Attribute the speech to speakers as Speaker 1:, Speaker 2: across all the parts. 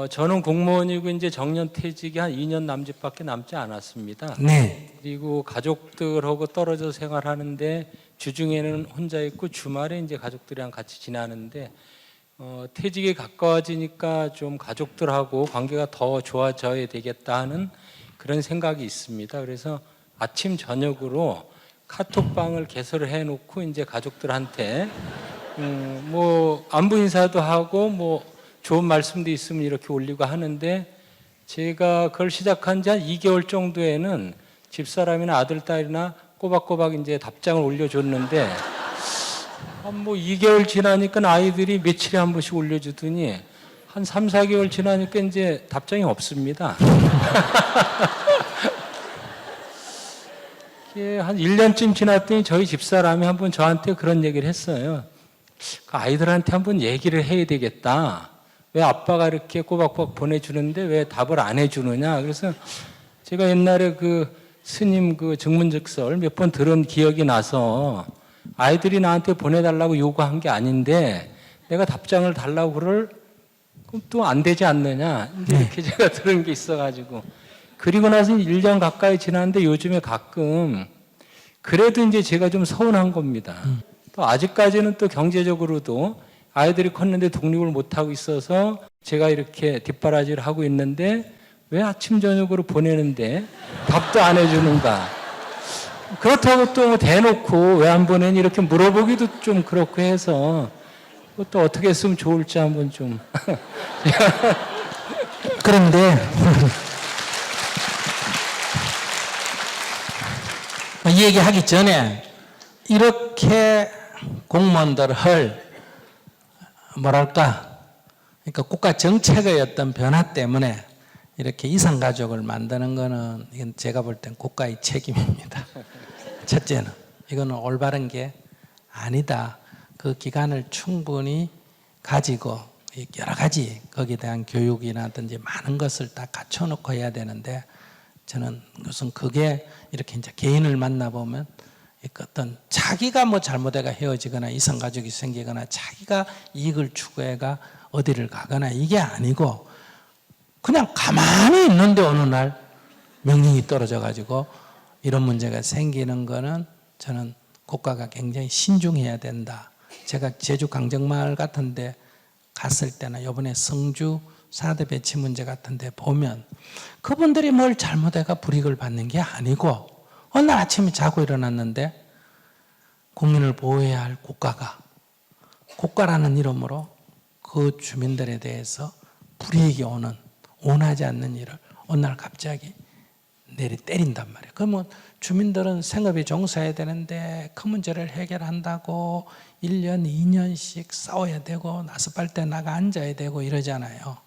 Speaker 1: 저는 공무원이고 이제 정년퇴직이 한 2년 남짓밖에 남지 않았습니다.
Speaker 2: 네.
Speaker 1: 그리고 가족들하고 떨어져 생활하는데 주중에는 혼자 있고 주말에 이제 가족들이랑 같이 지나는데 퇴직이 가까워지니까 좀 가족들하고 관계가 더 좋아져야 되겠다 하는 그런 생각이 있습니다. 그래서 아침 저녁으로 카톡방을 개설을 해놓고 이제 가족들한테 뭐 안부 인사도 하고 뭐 좋은 말씀도 있으면 이렇게 올리고 하는데 제가 그걸 시작한 지 한 2개월 정도에는 집사람이나 아들, 딸이나 꼬박꼬박 이제 답장을 올려줬는데 뭐 2개월 지나니까 아이들이 며칠에 한 번씩 올려주더니 한 3, 4개월 지나니까 이제 답장이 없습니다. 한 1년쯤 지났더니 저희 집사람이 한번 저한테 그런 얘기를 했어요. 아이들한테 한번 얘기를 해야 되겠다. 왜 아빠가 이렇게 꼬박꼬박 보내주는데 왜 답을 안 해주느냐. 그래서 제가 옛날에 그 스님 그 증문즉설 몇 번 들은 기억이 나서 아이들이 나한테 보내달라고 요구한 게 아닌데 내가 답장을 달라고 그럴 그럼 또 안 되지 않느냐. 이제 이렇게 제가 들은 게 있어가지고 그리고 나서 1년 가까이 지났는데 요즘에 가끔 그래도 이제 제가 좀 서운한 겁니다. 또 아직까지는 또 경제적으로도 아이들이 컸는데 독립을 못하고 있어서 제가 이렇게 뒷바라지를 하고 있는데 왜 아침 저녁으로 보내는데 답도 안 해주는가. 그렇다고 또 대놓고 왜 안 보내니 이렇게 물어보기도 좀 그렇고 해서 또 어떻게 했으면 좋을지 한번 좀.
Speaker 2: 그런데 이 얘기하기 전에 이렇게 공무원들을 뭐랄까, 그러니까 국가 정책의 어떤 변화 때문에 이렇게 이산가족을 만드는 거는 이건 제가 볼 땐 국가의 책임입니다. 첫째는 이거는 올바른 게 아니다. 그 기간을 충분히 가지고 여러 가지 거기에 대한 교육이라든지 많은 것을 다 갖춰놓고 해야 되는데 저는 무슨 그게 이렇게 이제 개인을 만나보면 어떤 자기가 뭐 잘못해가 헤어지거나 이산가족이 생기거나 자기가 이익을 추구해가 어디를 가거나 이게 아니고 그냥 가만히 있는데 어느 날 명령이 떨어져 가지고 이런 문제가 생기는 거는 저는 국가가 굉장히 신중해야 된다. 제가 제주 강정마을 같은 데 갔을 때나 이번에 성주 4대 배치 문제 같은 데 보면 그분들이 뭘 잘못해가 불이익을 받는 게 아니고 어느 날 아침에 자고 일어났는데 국민을 보호해야 할 국가가 국가라는 이름으로 그 주민들에 대해서 불이익이 오는 원하지 않는 일을 어느 날 갑자기 때린단 말이에요. 그러면 주민들은 생업에 종사해야 되는데 그 문제를 해결한다고 1년, 2년씩 싸워야 되고 나스팔대 나가 앉아야 되고 이러잖아요.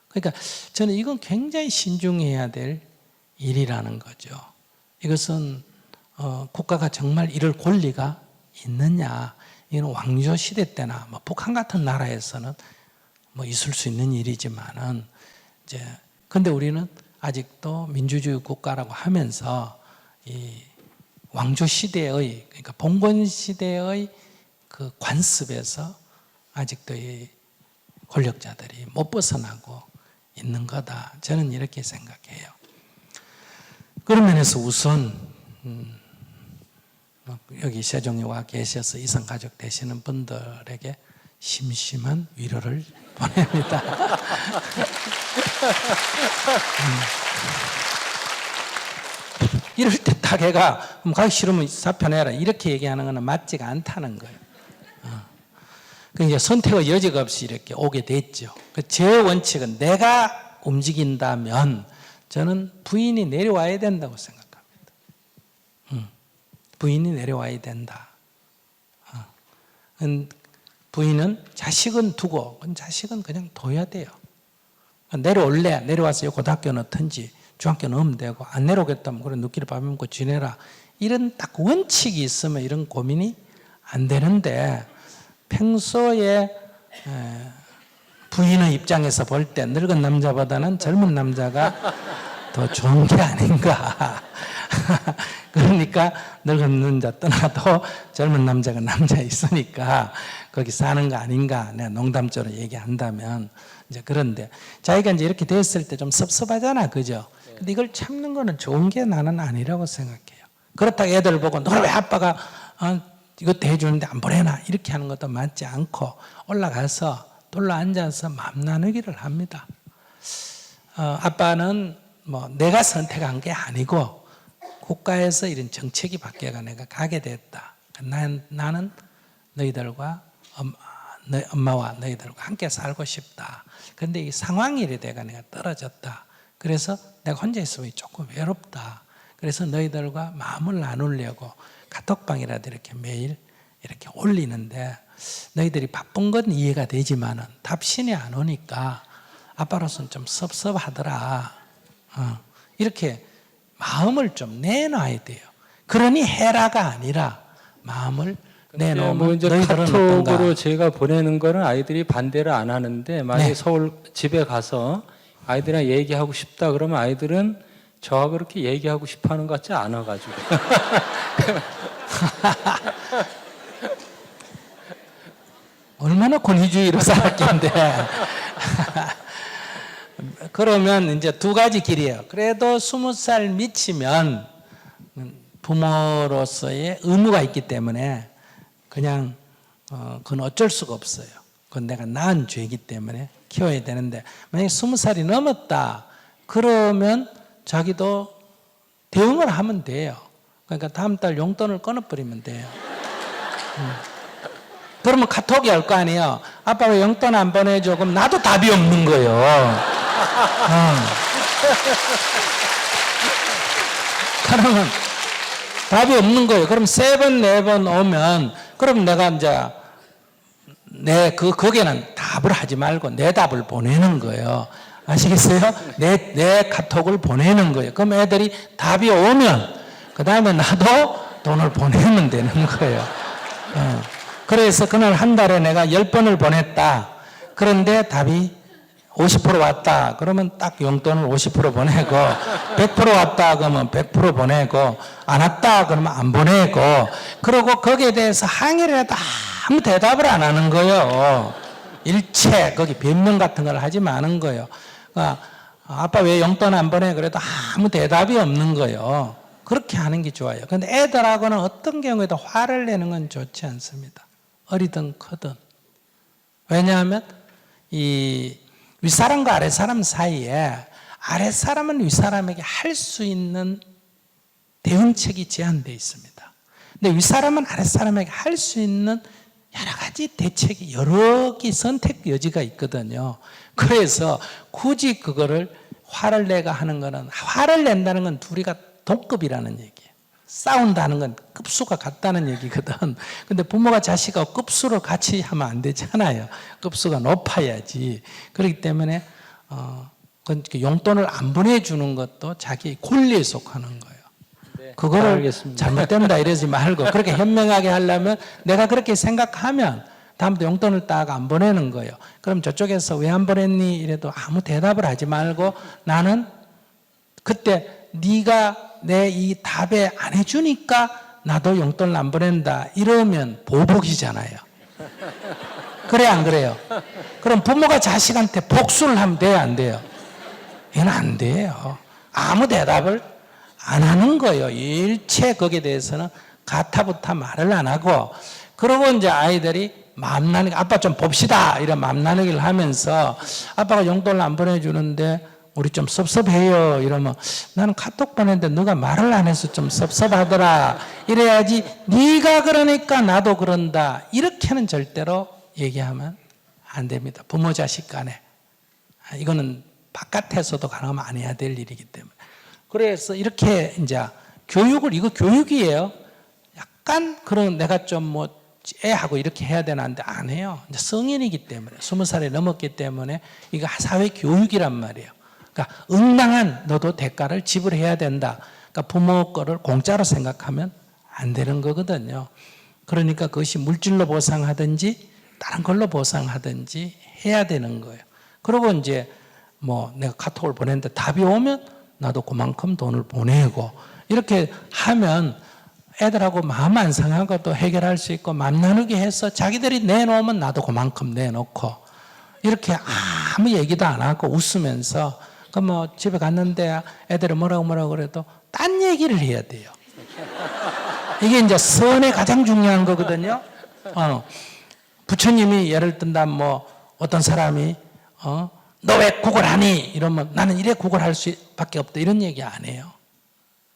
Speaker 2: 그러니까 저는 이건 굉장히 신중해야 될 일이라는 거죠. 이것은 국가가 정말 이럴 권리가 있느냐. 이건 왕조 시대 때나 뭐 북한 같은 나라에서는 뭐 있을 수 있는 일이지만은 이제 근데 우리는 아직도 민주주의 국가라고 하면서 이 왕조 시대의 그러니까 봉건 시대의 그 관습에서 아직도 이 권력자들이 못 벗어나고 있는 거다. 저는 이렇게 생각해요. 그런 면에서 우선 여기 세종에 와 계셔서 이산가족 되시는 분들에게 심심한 위로를 보냅니다. 이럴 때 딱 애가 가기 싫으면 사표내라 이렇게 얘기하는 것은 맞지가 않다는 거예요. 그러니까 선택의 여지가 없이 이렇게 오게 됐죠. 제 원칙은 내가 움직인다면 저는 부인이 내려와야 된다고 생각합니다. 부인이 내려와야 된다. 부인은 자식은 두고 자식은 그냥 둬야 돼요. 내려올래? 내려와서 고등학교 넣든지 중학교 넣으면 되고 안 내려오겠다면 그래 늦기를 밥 먹고 지내라. 이런 딱 원칙이 있으면 이런 고민이 안 되는데 평소에 부인의 입장에서 볼 때 늙은 남자보다는 젊은 남자가 더 좋은 게 아닌가. 그러니까 늙은 남자 떠나도 젊은 남자가 남자 있으니까 거기 사는 거 아닌가. 내가 농담적으로 얘기한다면 이제 그런데 자기가 이제 이렇게 됐을 때 좀 섭섭하잖아, 그죠? 근데 이걸 참는 거는 좋은 게 나는 아니라고 생각해요. 그렇다고 애들 보고 너 왜 아빠가 이것도 해주는데 안 보내나 이렇게 하는 것도 맞지 않고 올라가서 둘러 앉아서 맘 나누기를 합니다. 아빠는 뭐 내가 선택한 게 아니고 국가에서 이런 정책이 바뀌어가 내가 가게 됐다. 나는 너희들과 엄마와 너희들과 함께 살고 싶다. 그런데 이 상황이 이래 돼가 내가 떨어졌다. 그래서 내가 혼자 있으면 조금 외롭다. 그래서 너희들과 마음을 나누려고 카톡방이라도 이렇게 매일 이렇게 올리는데 너희들이 바쁜 건 이해가 되지만은 답신이 안 오니까 아빠로서는 좀 섭섭하더라. 이렇게 마음을 좀 내놔야 돼요. 그러니 해라가 아니라 마음을 내놓으면
Speaker 1: 뭐 이제
Speaker 2: 너희들은
Speaker 1: 카톡으로
Speaker 2: 어떤가?
Speaker 1: 제가 보내는 거는 아이들이 반대를 안 하는데 만약에
Speaker 2: 네.
Speaker 1: 서울 집에 가서 아이들이랑 얘기하고 싶다 그러면 아이들은 저하고 그렇게 얘기하고 싶어 하는 것 같지 않아가지고.
Speaker 2: 얼마나 권위주의로 살았긴데. 그러면 이제 두 가지 길이에요. 그래도 20살 미치면 부모로서의 의무가 있기 때문에 그냥 그건 어쩔 수가 없어요. 그건 내가 낳은 죄이기 때문에 키워야 되는데 만약에 20살이 넘었다 그러면 자기도 대응을 하면 돼요. 그러니까 다음 달 용돈을 끊어버리면 돼요. 그러면 카톡이 올 거 아니에요. 아빠 왜 용돈 안 보내줘? 그럼 나도 답이 없는 거예요. 그러면 답이 없는 거예요. 그럼 3번, 4번 오면 그럼 내가 이제 거기에는 답을 하지 말고 내 답을 보내는 거예요. 아시겠어요? 내 카톡을 보내는 거예요. 그럼 애들이 답이 오면 그 다음에 나도 돈을 보내면 되는 거예요. 그래서 그날 한 달에 내가 10번을 보냈다. 그런데 답이 50% 왔다. 그러면 딱 용돈을 50% 보내고 100% 왔다. 그러면 100% 보내고 안 왔다. 그러면 안 보내고 그리고 거기에 대해서 항의를 해도 아무 대답을 안 하는 거예요. 일체 거기 변명 같은 걸 하지 마는 거예요. 그러니까 아빠 왜 용돈 안 보내? 그래도 아무 대답이 없는 거예요. 그렇게 하는 게 좋아요. 그런데 애들하고는 어떤 경우에도 화를 내는 건 좋지 않습니다. 어리든 크든. 왜냐하면 이 윗사람과 아랫사람 사이에 아랫사람은 윗사람에게 할 수 있는 대응책이 제한되어 있습니다. 근데 윗사람은 아랫사람에게 할 수 있는 여러 가지 대책이 여러 개 선택 여지가 있거든요. 그래서 굳이 그거를 화를 내가 하는 거는 화를 낸다는 건 둘이가 동급이라는 얘기예요. 싸운다는 건 급수가 같다는 얘기거든. 근데 부모가 자식하고 급수로 같이 하면 안 되잖아요. 급수가 높아야지. 그렇기 때문에 용돈을 안 보내주는 것도 자기 권리에 속하는 거예요.
Speaker 1: 네,
Speaker 2: 그거를
Speaker 1: 알겠습니다.
Speaker 2: 잘못된다 이러지 말고 그렇게 현명하게 하려면 내가 그렇게 생각하면 다음부터 용돈을 딱 안 보내는 거예요. 그럼 저쪽에서 왜 안 보냈니? 이래도 아무 대답을 하지 말고 나는 그때 네가 내 이 답에 안 해주니까 나도 용돈을 안 보낸다. 이러면 보복이잖아요. 그래 안 그래요? 그럼 부모가 자식한테 복수를 하면 돼요 안 돼요? 이건 안 돼요. 아무 대답을 안 하는 거예요. 일체 거기에 대해서는 가타부타 말을 안 하고 그러고 이제 아이들이 마음 나누기 아빠 좀 봅시다 이런 마음 나누기를 하면서 아빠가 용돈을 안 보내주는데 우리 좀 섭섭해요 이러면 나는 카톡 보냈는데 너가 말을 안 해서 좀 섭섭하더라 이래야지 네가 그러니까 나도 그런다 이렇게는 절대로 얘기하면 안 됩니다. 부모 자식 간에 이거는 바깥에서도 가능하면 안 해야 될 일이기 때문에 그래서 이렇게 이제 이거 교육이에요. 약간 그런 내가 좀 뭐 애하고 이렇게 해야 되는데 안 해요. 이제 성인이기 때문에 20살이 넘었기 때문에 이거 사회 교육이란 말이에요. 그러니까 응당한 너도 대가를 지불해야 된다. 그러니까 부모 거를 공짜로 생각하면 안 되는 거거든요. 그러니까 그것이 물질로 보상하든지 다른 걸로 보상하든지 해야 되는 거예요. 그리고 이제 뭐 내가 카톡을 보냈는데 답이 오면 나도 그만큼 돈을 보내고 이렇게 하면 애들하고 마음 안 상한 것도 해결할 수 있고 맘 나누게 해서 자기들이 내놓으면 나도 그만큼 내놓고 이렇게 아무 얘기도 안 하고 웃으면서 그 뭐 집에 갔는데 애들이 뭐라고 그래도 딴 얘기를 해야 돼요. 이게 이제 선의 가장 중요한 거거든요. 부처님이 예를 든다 뭐 어떤 사람이 너 왜 구걸하니? 이러면 나는 이래 구걸할 수밖에 없다 이런 얘기 안 해요.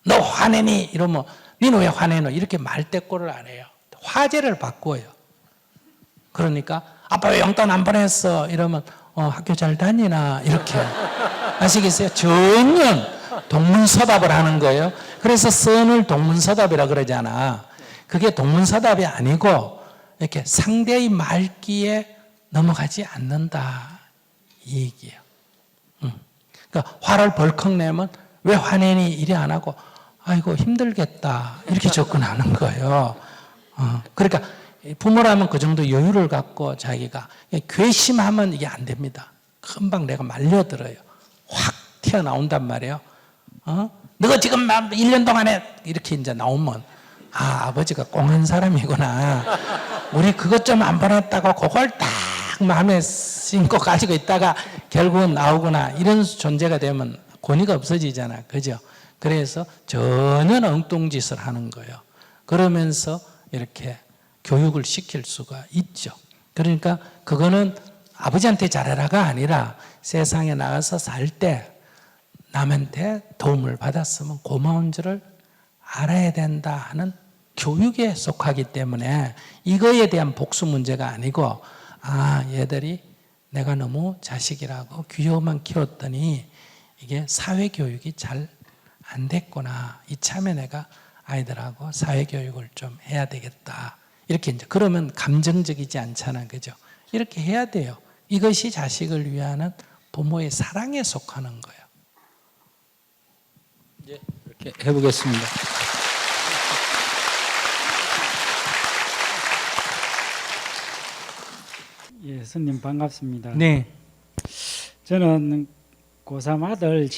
Speaker 2: 너 화내니? 이러면 니는 왜 화내노? 이렇게 말대꾸를 안 해요. 화제를 바꿔요. 그러니까 아빠 왜 영단 안 보냈어? 이러면 학교 잘 다니나? 이렇게 아시겠어요? 전혀 동문서답을 하는 거예요. 그래서 선을 동문서답이라 그러잖아. 그게 동문서답이 아니고 이렇게 상대의 말기에 넘어가지 않는다 이 얘기예요. 그러니까 화를 벌컥 내면 왜 화내니? 이래 안 하고 아이고 힘들겠다 이렇게 접근하는 거예요. 그러니까 부모라면 그 정도 여유를 갖고 자기가 괘씸하면 이게 안 됩니다. 금방 내가 말려들어요. 확 튀어나온단 말이에요. 너가 지금 1년 동안에 이렇게 이제 나오면 아버지가 꽁한 사람이구나. 우리 그것 좀 안 보냈다고 그걸 딱 마음에 심고 가지고 있다가 결국은 나오구나. 이런 존재가 되면 권위가 없어지잖아. 그죠? 그래서 전혀 엉뚱짓을 하는 거예요. 그러면서 이렇게 교육을 시킬 수가 있죠. 그러니까 그거는 아버지한테 잘해라가 아니라 세상에 나가서 살 때 남한테 도움을 받았으면 고마운 줄을 알아야 된다 하는 교육에 속하기 때문에 이거에 대한 복수 문제가 아니고 얘들이 내가 너무 자식이라고 귀여워만 키웠더니 이게 사회교육이 잘 안 됐구나. 이참에 내가 아이들하고 사회교육을 좀 해야 되겠다. 이렇게 이제 그러면 감정적이지 않잖아. 그죠? 이렇게 해야 돼요. 이것이 자식을 위하는 부모의 사랑에 속하는 거예요.
Speaker 1: 이제 이렇게 해보겠습니다.
Speaker 3: 예, 스님 반갑습니다.
Speaker 2: 네.
Speaker 3: 저는 고3 아들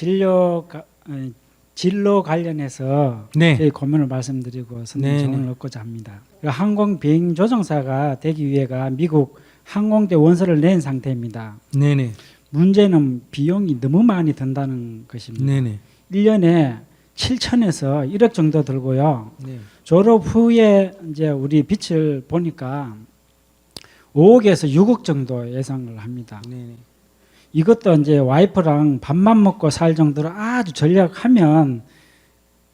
Speaker 3: 진로 관련해서
Speaker 2: 네.
Speaker 3: 저희 고민을 말씀드리고 스님
Speaker 2: 네,
Speaker 3: 조언을
Speaker 2: 네.
Speaker 3: 얻고자 합니다. 항공 비행 조종사가 되기 위해가 미국 항공대 원서를 낸 상태입니다.
Speaker 2: 네네.
Speaker 3: 문제는 비용이 너무 많이 든다는 것입니다.
Speaker 2: 네네.
Speaker 3: 1년에 7천에서 1억 정도 들고요.
Speaker 2: 네.
Speaker 3: 졸업 후에 이제 우리 빚을 보니까 5억에서 6억 정도 예상을 합니다.
Speaker 2: 네네.
Speaker 3: 이것도 이제 와이프랑 밥만 먹고 살 정도로 아주 전략하면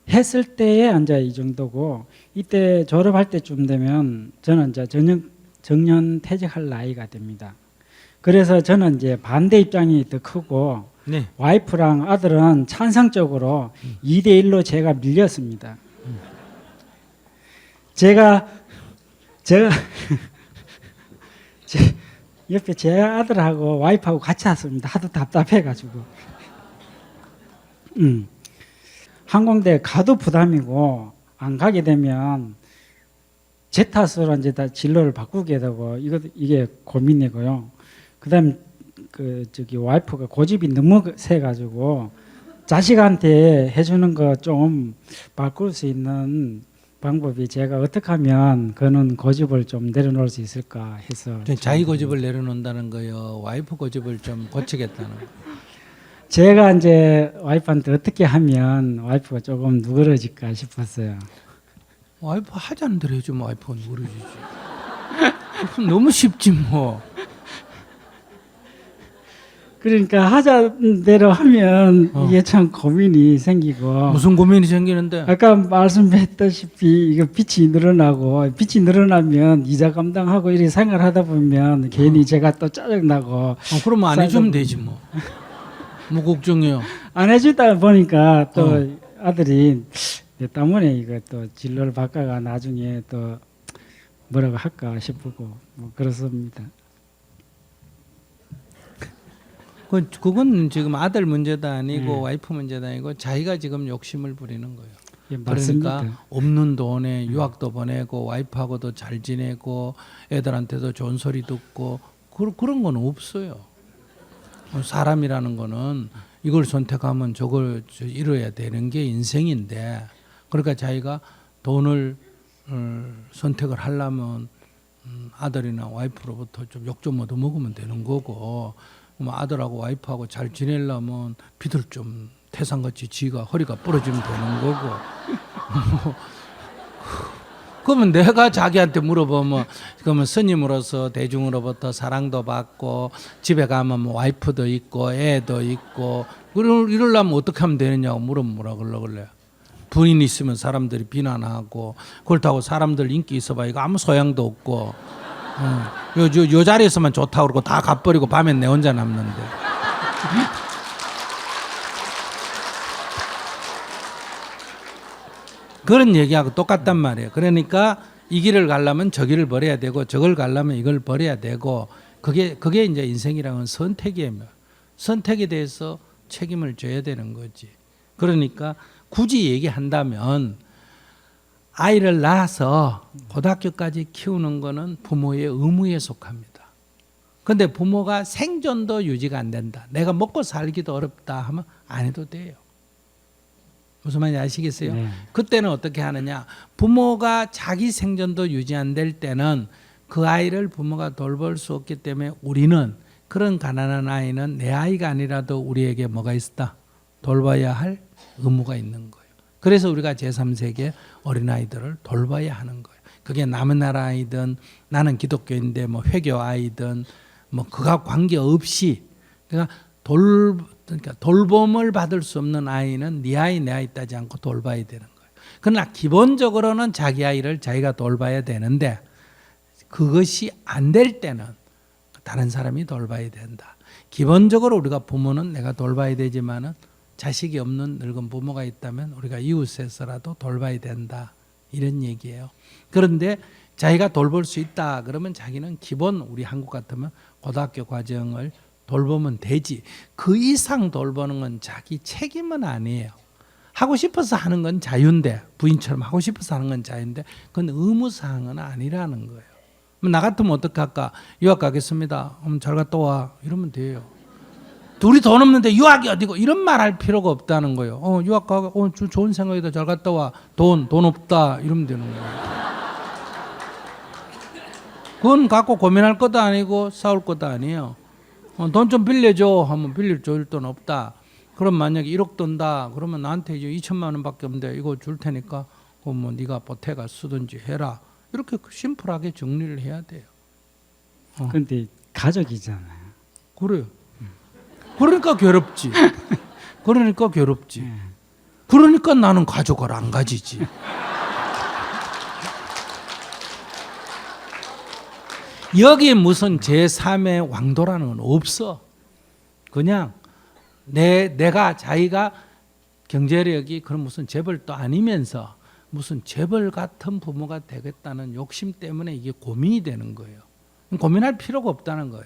Speaker 3: 했을 때에 이제 이 정도고, 이때 졸업할 때쯤 되면 저는 이제 정년 퇴직할 나이가 됩니다. 그래서 저는 이제 반대 입장이 더 크고,
Speaker 2: 네.
Speaker 3: 와이프랑 아들은 찬성적으로 2대1로 제가 밀렸습니다. 제가 옆에 제 아들하고 와이프하고 같이 왔습니다. 하도 답답해가지고. 항공대 가도 부담이고, 안 가게 되면 제 탓으로 이제 다 진로를 바꾸게 되고, 이게 고민이고요. 그 다음에 와이프가 고집이 너무 세가지고, 자식한테 해주는 거 좀 바꿀 수 있는 방법이 제가 어떻게 하면 그는 고집을 좀 내려놓을 수 있을까 해서.
Speaker 2: 자기 고집을 내려놓는다는 거요. 와이프 고집을 좀 고치겠다는 거.
Speaker 3: 제가 이제 와이프한테 어떻게 하면 와이프가 조금 누그러질까 싶었어요.
Speaker 2: 와이프 하자는 대로 해주면 와이프가 모르지. 너무 쉽지 뭐.
Speaker 3: 그러니까 하자는 대로 하면 이게 참 고민이 생기고.
Speaker 2: 무슨 고민이 생기는데?
Speaker 3: 아까 말씀했다시피 이거 빚이 늘어나고, 빚이 늘어나면 이자 감당하고 이렇게 생활하다 보면 괜히 제가 또 짜증나고.
Speaker 2: 그러면 안 해주면 되지 뭐. 뭐 걱정해요.
Speaker 3: 안 해주다 보니까 또 아들이 내 때문에 이거 또 진로를 바꿔가 나중에 또 뭐라고 할까 싶고 뭐 그렇습니다.
Speaker 2: 그건 지금 아들 문제도 아니고 와이프 문제도 아니고 자기가 지금 욕심을 부리는 거예요.
Speaker 3: 예, 맞습니다.
Speaker 2: 그러니까 없는 돈에 유학도 보내고 와이프하고도 잘 지내고 애들한테도 좋은 소리 듣고 그런 건 없어요. 사람이라는 거는 이걸 선택하면 저걸 이뤄야 되는 게 인생인데, 그러니까 자기가 돈을 선택을 하려면 아들이나 와이프로부터 좀 욕 좀 얻어먹으면 되는 거고, 뭐 아들하고 와이프하고 잘 지내려면 비들 좀 태산같이 지가 허리가 부러지면 되는 거고. 그러면 내가 자기한테 물어보면 그러면 스님으로서 대중으로부터 사랑도 받고 집에 가면 뭐 와이프도 있고 애도 있고 이러려면 어떻게 하면 되느냐고 물으면 뭐라 그러길래. 부인 있으면 사람들이 비난하고 그렇다고 사람들 인기 있어봐 이거 아무 소양도 없고 요 자리에서만 좋다고 그러고 다 갚버리고 밤엔 내 혼자 남는데. 그런 얘기하고 똑같단 말이에요. 그러니까 이 길을 가려면 저 길을 버려야 되고 저걸 가려면 이걸 버려야 되고 그게 이제 인생이라는 선택이에요. 선택에 대해서 책임을 져야 되는 거지. 그러니까 굳이 얘기한다면 아이를 낳아서 고등학교까지 키우는 거는 부모의 의무에 속합니다. 그런데 부모가 생존도 유지가 안 된다. 내가 먹고 살기도 어렵다 하면 안 해도 돼요. 무슨 말인지 아시겠어요?
Speaker 3: 네.
Speaker 2: 그때는 어떻게 하느냐. 부모가 자기 생존도 유지 안 될 때는 그 아이를 부모가 돌볼 수 없기 때문에 우리는 그런 가난한 아이는 내 아이가 아니라도 우리에게 뭐가 있다? 돌봐야 할 의무가 있는 거예요. 그래서 우리가 제3세계 어린아이들을 돌봐야 하는 거예요. 그게 남의 나라 아이든 나는 기독교인데 뭐 회교 아이든 뭐 그가 관계없이 그러니까 돌봄을 받을 수 없는 아이는 네 아이 내 아이 따지 않고 돌봐야 되는 거예요. 그러나 기본적으로는 자기 아이를 자기가 돌봐야 되는데 그것이 안 될 때는 다른 사람이 돌봐야 된다. 기본적으로 우리가 부모는 내가 돌봐야 되지만은 자식이 없는 늙은 부모가 있다면 우리가 이웃에서라도 돌봐야 된다. 이런 얘기예요. 그런데 자기가 돌볼 수 있다 그러면 자기는 기본 우리 한국 같으면 고등학교 과정을 돌보면 되지. 그 이상 돌보는 건 자기 책임은 아니에요. 하고 싶어서 하는 건 자유인데 부인처럼 하고 싶어서 하는 건 자유인데 그건 의무사항은 아니라는 거예요. 나 같으면 어떻게 할까? 유학 가겠습니다. 잘 갔다 와. 이러면 돼요. 둘이 돈 없는데 유학이 어디고 이런 말 할 필요가 없다는 거예요. 유학 가고 좋은 생각이다. 잘 갔다 와. 돈 없다. 이러면 되는 거예요. 그건 갖고 고민할 것도 아니고 싸울 것도 아니에요. 돈 좀 빌려줘 하면 빌려줄 돈 없다. 그럼 만약에 1억 든다 그러면 나한테 이제 2천만 원밖에 없는데 이거 줄 테니까 그럼 뭐 네가 보태가 쓰든지 해라. 이렇게 심플하게 정리를 해야 돼요.
Speaker 3: 그런데 가족이잖아요.
Speaker 2: 그래요. 그러니까 괴롭지. 그러니까 괴롭지. 그러니까 나는 가족을 안 가지지. 여기에 무슨 제3의 왕도라는 건 없어. 그냥 내가 자기가 경제력이 그런 무슨 재벌도 아니면서 무슨 재벌 같은 부모가 되겠다는 욕심 때문에 이게 고민이 되는 거예요. 고민할 필요가 없다는 거예요.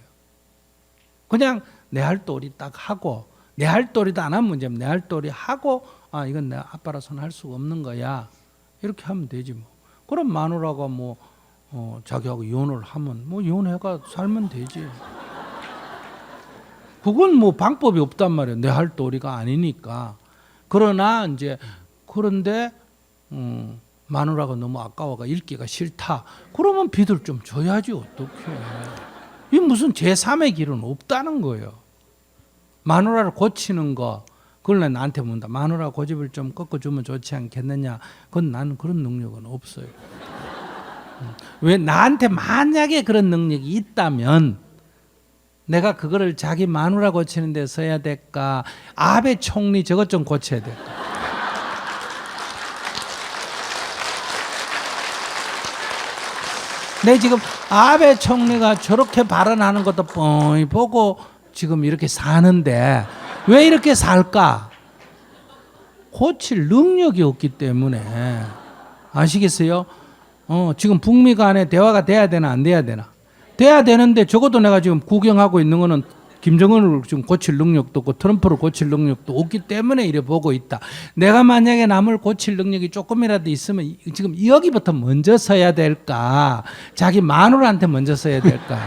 Speaker 2: 그냥 내 할 도리 딱 하고 내 할 도리도 안 하면 문제면 내 할 도리 하고 이건 내가 아빠라서는 할 수가 없는 거야. 이렇게 하면 되지 뭐. 그럼 마누라가 뭐 자기하고 이혼을 하면 뭐 이혼해가 살면 되지. 그건 뭐 방법이 없단 말이에요. 내 할 도리가 아니니까. 그러나 이제 그런데 마누라가 너무 아까워가 읽기가 싫다. 그러면 빚을 좀 줘야지 어떡해. 이 무슨 제3의 길은 없다는 거예요. 마누라를 고치는 거 그걸 나한테 묻는다. 마누라 고집을 좀 꺾어주면 좋지 않겠느냐. 그건 나는 그런 능력은 없어요. 왜 나한테 만약에 그런 능력이 있다면 내가 그거를 자기 마누라 고치는 데 써야 될까? 아베 총리 저것 좀 고쳐야 될까? 내 지금 아베 총리가 저렇게 발언하는 것도 뻔히 보고 지금 이렇게 사는데 왜 이렇게 살까? 고칠 능력이 없기 때문에. 아시겠어요? 지금 북미 간에 대화가 돼야 되나 안 돼야 되나? 돼야 되는데 적어도 내가 지금 구경하고 있는 거는 김정은을 지금 고칠 능력도 없고 트럼프를 고칠 능력도 없기 때문에 이래 보고 있다. 내가 만약에 남을 고칠 능력이 조금이라도 있으면 지금 여기부터 먼저 서야 될까? 자기 마누라한테 먼저 서야 될까?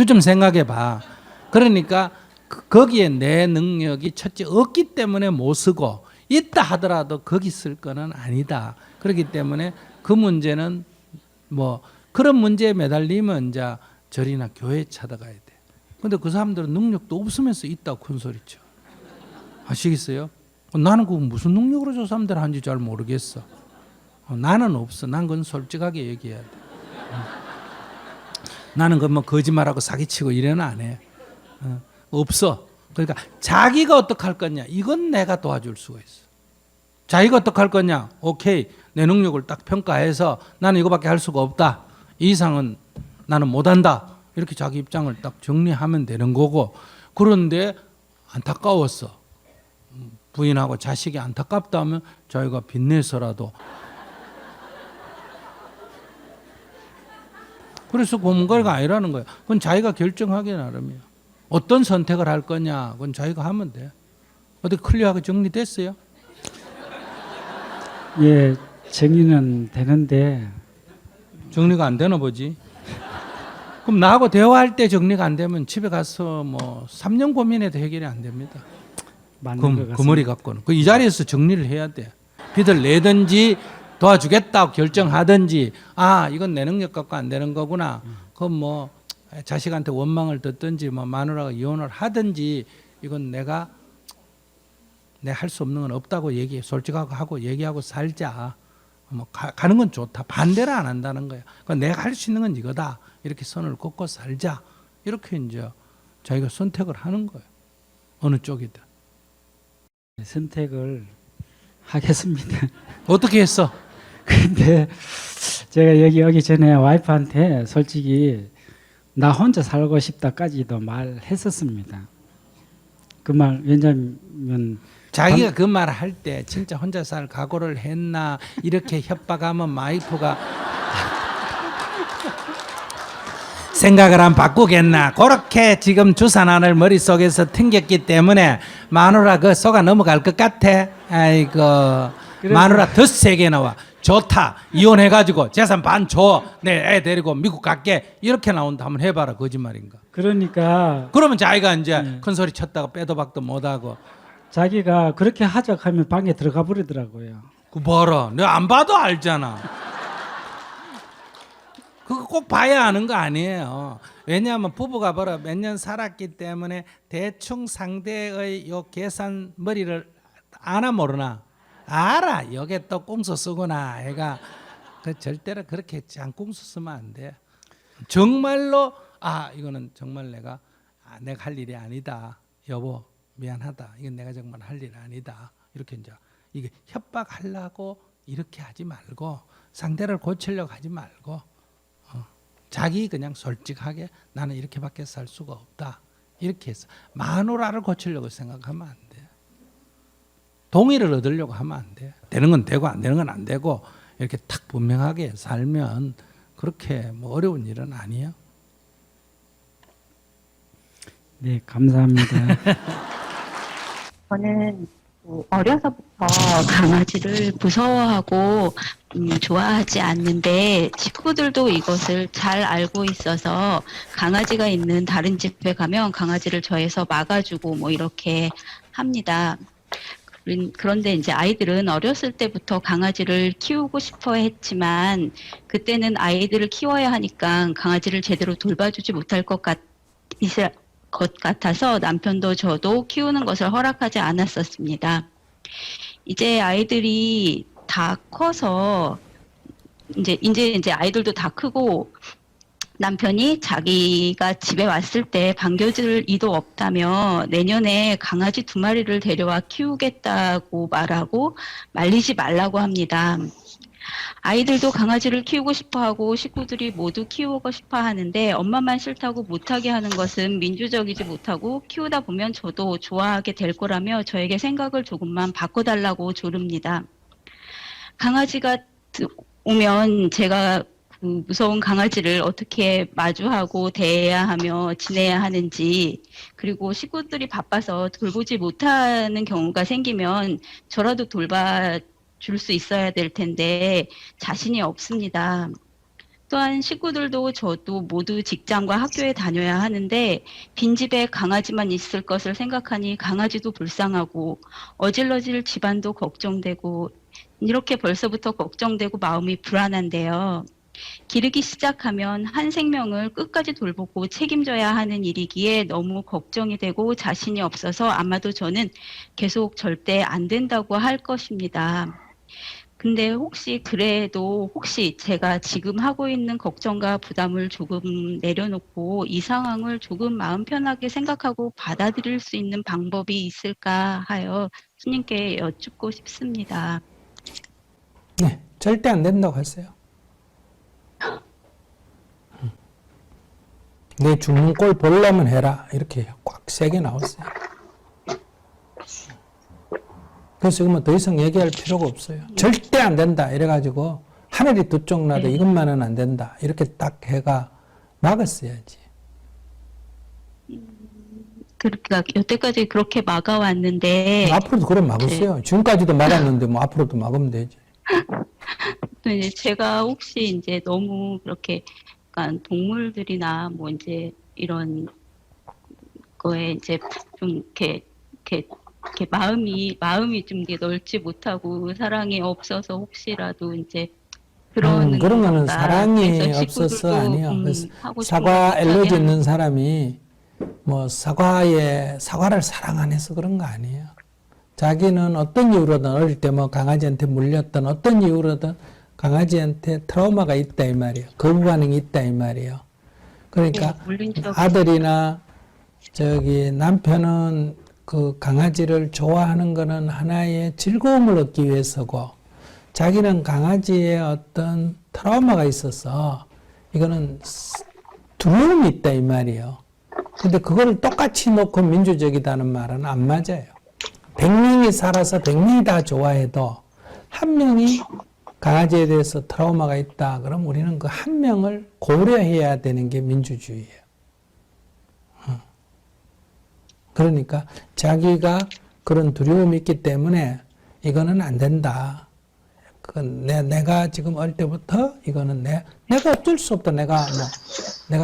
Speaker 2: 좀 생각해 봐. 그러니까 거기에 내 능력이 첫째 없기 때문에 못 쓰고 있다 하더라도 거기 쓸 거는 아니다. 그렇기 때문에 그 문제는 뭐 그런 문제에 매달리면 이제 절이나 교회 찾아가야 돼. 근데 그 사람들은 능력도 없으면서 있다고 큰 소리쳐. 아시겠어요? 나는 그 무슨 능력으로 저 사람들 하는지 잘 모르겠어. 나는 없어. 난 그건 솔직하게 얘기해야 돼. 나는 그 뭐 거짓말하고 사기치고 이래는 안 해. 없어. 그러니까 자기가 어떻게 할 거냐, 이건 내가 도와줄 수가 있어. 자기가 어떻게 할 거냐, 오케이, 내 능력을 딱 평가해서 나는 이거밖에 할 수가 없다, 이 이상은 나는 못한다, 이렇게 자기 입장을 딱 정리하면 되는 거고. 그런데 안타까웠어, 부인하고 자식이 안타깝다 하면 자기가 빚내서라도. 그래서 고문가가 아니라는 거야. 그건 자기가 결정하기 나름이야. 어떤 선택을 할 거냐, 그건 자기가 하면 돼. 어떻게 클리어하게 정리됐어요?
Speaker 3: 예, 정리는 되는데
Speaker 2: 정리가 안 되나 보지. 그럼 나하고 대화할 때 정리가 안 되면 집에 가서 뭐 3년 고민해도 해결이 안 됩니다.
Speaker 3: 맞는 것 같습니다.
Speaker 2: 그 머리 갖고는. 이 자리에서 정리를 해야 돼. 빚을 내든지 도와주겠다고 결정하든지, 아, 이건 내 능력 갖고 안 되는 거구나. 그럼 뭐 자식한테 원망을 듣든지 뭐 마누라가 이혼을 하든지, 이건 내가 할 수 없는 건 없다고 솔직하고 하고 얘기하고 살자. 뭐 가는 건 좋다. 반대를 안 한다는 거야. 그러니까 내가 할 수 있는 건 이거다. 이렇게 선을 긋고 살자. 이렇게 이제 자기가 선택을 하는 거예요. 어느 쪽이든.
Speaker 3: 선택을 하겠습니다.
Speaker 2: 어떻게 했어?
Speaker 3: 근데 제가 여기 오기 전에 와이프한테 솔직히 나 혼자 살고 싶다까지도 말했었습니다. 그 말, 왜냐면
Speaker 2: 자기가 그 말 할 때 진짜 혼자 살 각오를 했나, 이렇게 협박하면 와이프가 생각을 안 바꾸겠나, 그렇게 지금 주산안을 머릿속에서 튕겼기 때문에 마누라 그 속아 넘어갈 것 같아. 아이고, 마누라 더 세게 나와. 좋다, 이혼해가지고 재산 반 줘, 내 애 데리고 미국 갈게, 이렇게 나온다. 한번 해봐라. 거짓말인가?
Speaker 3: 그러니까
Speaker 2: 그러면 자기가 이제 큰 소리 쳤다가 빼도 박도 못하고.
Speaker 3: 자기가 그렇게 하자 하면 방에 들어가 버리더라고요.
Speaker 2: 그 봐라, 내가 안 봐도 알잖아. 그거 꼭 봐야 아는 거 아니에요. 왜냐하면 부부가 벌어 몇 년 살았기 때문에 대충 상대의 요 계산 머리를 아나 모르나? 알아. 여기에 또 꽁수 쓰구나. 애가 그 절대로 그렇게 짱꽁수 쓰면 안 돼. 정말로 이거는 정말 내가 할 일이 아니다. 여보, 미안하다. 이건 내가 정말 할 일 아니다. 이렇게 이제 이게 협박하려고 이렇게 하지 말고, 상대를 고치려고 하지 말고, 자기 그냥 솔직하게 나는 이렇게밖에 살 수가 없다. 이렇게 해서 마누라를 고치려고 생각하면 안 돼. 동의를 얻으려고 하면 안 돼. 되는 건 되고 안 되는 건 안 되고, 이렇게 탁 분명하게 살면 그렇게 뭐 어려운 일은 아니에요.
Speaker 3: 네, 감사합니다.
Speaker 4: 저는 어려서부터 강아지를 무서워하고 좋아하지 않는데, 친구들도 이것을 잘 알고 있어서 강아지가 있는 다른 집에 가면 강아지를 저에서 막아주고 뭐 이렇게 합니다. 그런데 이제 아이들은 어렸을 때부터 강아지를 키우고 싶어 했지만, 그때는 아이들을 키워야 하니까 강아지를 제대로 돌봐주지 못할 것 같아서 남편도 저도 키우는 것을 허락하지 않았었습니다. 이제 아이들이 다 커서 이제 아이들도 다 크고, 남편이 자기가 집에 왔을 때 반겨줄 이도 없다며 내년에 강아지 2마리를 데려와 키우겠다고 말하고 말리지 말라고 합니다. 아이들도 강아지를 키우고 싶어하고 식구들이 모두 키우고 싶어 하는데, 엄마만 싫다고 못하게 하는 것은 민주적이지 못하고, 키우다 보면 저도 좋아하게 될 거라며 저에게 생각을 조금만 바꿔달라고 조릅니다. 강아지가 오면 제가 그 무서운 강아지를 어떻게 마주하고 대해야 하며 지내야 하는지, 그리고 식구들이 바빠서 돌보지 못하는 경우가 생기면 저라도 돌봐줄 수 있어야 될 텐데 자신이 없습니다. 또한 식구들도 저도 모두 직장과 학교에 다녀야 하는데, 빈집에 강아지만 있을 것을 생각하니 강아지도 불쌍하고 어질러질 집안도 걱정되고, 이렇게 벌써부터 걱정되고 마음이 불안한데요. 기르기 시작하면 한 생명을 끝까지 돌보고 책임져야 하는 일이기에 너무 걱정이 되고 자신이 없어서 아마도 저는 계속 절대 안 된다고 할 것입니다. 근데 혹시 제가 지금 하고 있는 걱정과 부담을 조금 내려놓고 이 상황을 조금 마음 편하게 생각하고 받아들일 수 있는 방법이 있을까 하여 스님께 여쭙고 싶습니다.
Speaker 2: 네, 절대 안 된다고 했어요. 내 죽는 꼴 보려면 해라. 이렇게 꽉 세게 나왔어요. 그래서 그러면 더 이상 얘기할 필요가 없어요. 절대 안 된다. 이래가지고 하늘이 두 쪽 나도 이것만은 안 된다. 이렇게 딱 해가 막았어야지.
Speaker 4: 그러니까 여태까지 그렇게 막아왔는데
Speaker 2: 앞으로도 그럼 막으세요. 지금까지도 막았는데 뭐 앞으로도 막으면 되지.
Speaker 4: 또 이제 제가 혹시 이제 너무 그렇게 약간 동물들이나 뭐 이제 이런 거에 이제 좀 이렇게 마음이 좀 이게 넓지 못하고 사랑이 없어서 혹시라도 이제 그런
Speaker 2: 거는 사랑이 없어서 아니에요. 그래서 사과 알러지 있는 사람이 뭐 사과를 사랑 안 해서 그런 거 아니에요. 자기는 어떤 이유로든 어릴 때 뭐 강아지한테 물렸던 어떤 이유로든 강아지한테 트라우마가 있다 이 말이에요. 거부 반응이 있다 이 말이에요. 그러니까 아들이나 남편은 그 강아지를 좋아하는 거는 하나의 즐거움을 얻기 위해서고 자기는 강아지의 어떤 트라우마가 있어서 이거는 두려움이 있다 이 말이에요. 근데 그거를 똑같이 놓고 민주적이다는 말은 안 맞아요. 100명이 살아서 100명이 다 좋아해도 한 명이 강아지에 대해서 트라우마가 있다. 그럼 우리는 그 한 명을 고려해야 되는 게 민주주의예요. 그러니까 자기가 그런 두려움이 있기 때문에 이거는 안 된다. 내가 지금 어릴 때부터 이거는 내가 어쩔 수 없다. 내가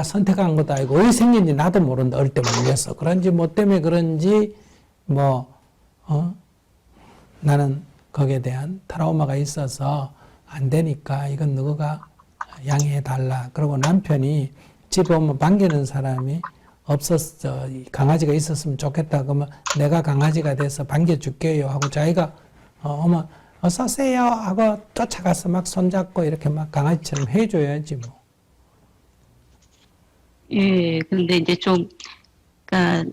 Speaker 2: 선택한 것도 아니고 왜 생긴지 나도 모른다. 어릴 때 몰렸어. 그런지 뭐 때문에 그런지 나는 거기에 대한 트라우마가 있어서 안 되니까 이건 너가 양해해 달라. 그리고 남편이 집에 오면 반기는 사람이 없었어. 강아지가 있었으면 좋겠다. 그러면 내가 강아지가 돼서 반겨줄게요. 하고 자기가 어머 어서 오세요 하고 쫓아가서 막 손잡고 이렇게 막 강아지처럼 해줘야지 뭐.
Speaker 4: 예, 근데 이제 그러니까